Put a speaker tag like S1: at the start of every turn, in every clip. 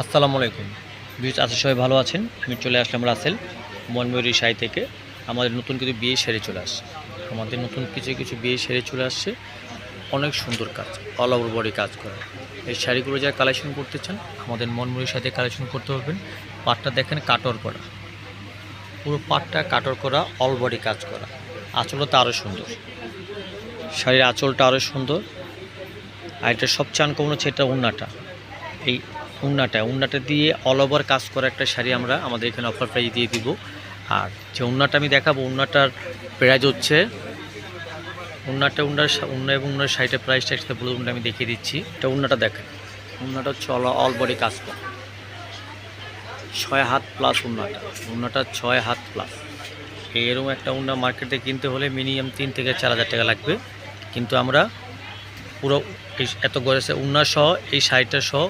S1: আসসালামু আলাইকুম ভিউয়ার্স, আশা সবাই ভালো আছেন। আমি চলে আসলাম রাসেল মনময়ূরী শাড়ি থেকে। আমাদের নতুন কিছু বিয়ে শাড়ি চলে আসছে। আমাদের নতুন কিছু বিয়ে শাড়ি চলে আসছে, অনেক সুন্দর কাজ, অল ওভার বডি কাজ করা। এই শাড়িগুলো যারা কালেকশন করতে চান আমাদের মনময়ূরীর সাথে কালেকশন করতে পারবেন। পাটটা দেখেন কাটর করা, পুরো পাটটা কাটর করা, অল বডি কাজ করা। আঁচলটা আরও সুন্দর, শাড়ির আঁচলটা আরও সুন্দর। আর এটা সবচেয়ে আনকমন হচ্ছে এটা উন্নাটা। এই উন্নাটা দিয়ে অল ওভার কাজ করা একটা শাড়ি আমরা আমাদের এখানে অফার প্রাইস দিয়ে দিব। আর যে উন্নাটা আমি দেখাবো, উন্নাটার প্রাইস হচ্ছে উন্না এবং উন্নার শাড়িটার প্রাইসটা একসাথে বলে আমি দেখিয়ে দিচ্ছি। এটা উন্নাটা দেখেন, উন্নাটা হচ্ছে অল বডি কাজ করা, 6 হাত প্লাস উন্নাটা 6 হাত প্লাস। এরকম একটা উন্না মার্কেটে কিনতে হলে মিনিমাম 3 থেকে 4 হাজার টাকা লাগবে, কিন্তু আমরা পুরো এত গড়েছে উন্না সহ এই শাড়িটা সহ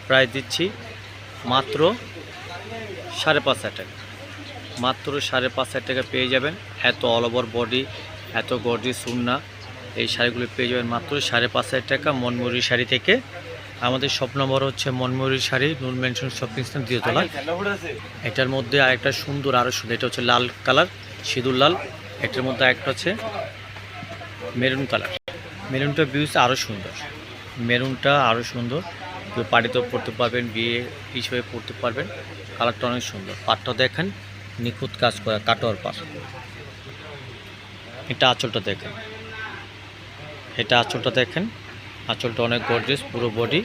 S1: প্রাইস দিচ্ছি মাত্র 5,500 টাকা। মাত্র 5,500 টাকা পেয়ে যাবেন। এত অল ওভার বডি, এত গর্জিয়াস উন্না, এই শাড়িগুলো পেয়ে যাবেন মাত্র 5,500 টাকা মনময়ূরী শাড়ি থেকে। আমাদের শপ নম্বর হচ্ছে মনময়ূরী শাড়ি, নূর মেনশন শপিং সেন্টার, 2 তলা। এটার মধ্যে আরেকটা সুন্দর, আরও সুন্দর, এটা হচ্ছে লাল কালার, সিঁদুর লাল। এটার মধ্যে আরেকটা হচ্ছে মেরুন কালার। মেরুনটা ভিউস আরও সুন্দর, মেরুনটা আরও সুন্দর। পার্টিতেও পরতে পারবেন, বিয়ে হিসেবে পরতে পারবেন। কালারটা অনেক সুন্দর। পাটটা দেখেন, নিখুঁত কাজ করা, কাটোয়ার পাট। এটা আঁচলটা দেখেন, আঁচলটা অনেক গর্জিয়াস, পুরো বডি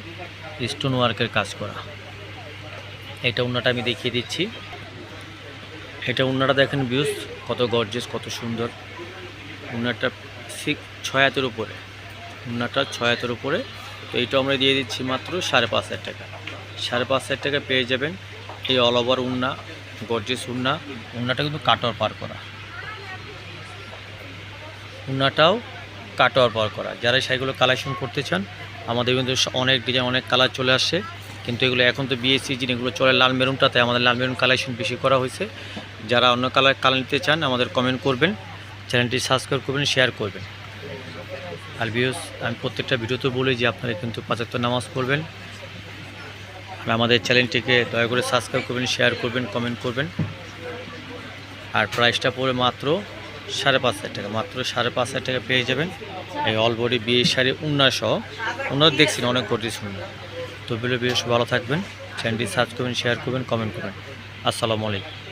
S1: স্টোন ওয়ার্কের কাজ করা। এটা উন্নাটা আমি দেখিয়ে দিচ্ছি। এটা উন্নাটা দেখেন ভিউস, কত গর্জিয়াস, কত সুন্দর। উন্নাটা 6 হাতের উপরে, উন্নাটা 6 হাতের উপরে। তো এইটা আমরা দিয়ে দিচ্ছি মাত্র 5,500 টাকা। 5,500 টাকা পেয়ে যাবেন এই অল ওভার উন্না, গর্জিয়াস উন্না। উন্নাটা কিন্তু কাটোয়ার পার করা, উন্নাটাও কাটোয়ার পার করা। যারা শাড়িগুলো কালেকশন করতে চান আমাদের কিন্তু অনেক ডিজাইন, অনেক কালার চলে আসছে, কিন্তু এগুলো এখন তো বিয়ে সিজন, এগুলো চলে লাল মেরুনটাতে। আমাদের লাল মেরুন কালেকশন বেশি করা হয়েছে। যারা অন্য কালার নিতে চান আমাদের কমেন্ট করবেন, চ্যানেলটি সাবস্ক্রাইব করবেন, শেয়ার করবেন। আর ভিউয়ার্স, আমি প্রত্যেকটা ভিডিওতে বলি যে আপনারা কিন্তু 5 ওয়াক্ত নামাজ পড়বেন। আর আমাদের চ্যানেলটিকে দয়া করে সাবস্ক্রাইব করবেন, শেয়ার করবেন, কমেন্ট করবেন। আর প্রাইসটা পড়ে মাত্র 5,500 টাকা। মাত্র 5,500 টাকা পেয়ে যাবেন এই অল বডি বিয়ে শাড়ি উন্না সহ। উন্না দেখছি না, অনেক গর্জিয়াস উন্না। তো ভিডিও ভালো থাকবেন, চ্যানেলটি সাবস্ক্রাইব করবেন, শেয়ার করবেন, কমেন্ট করবেন। আসসালামু আলাইকুম।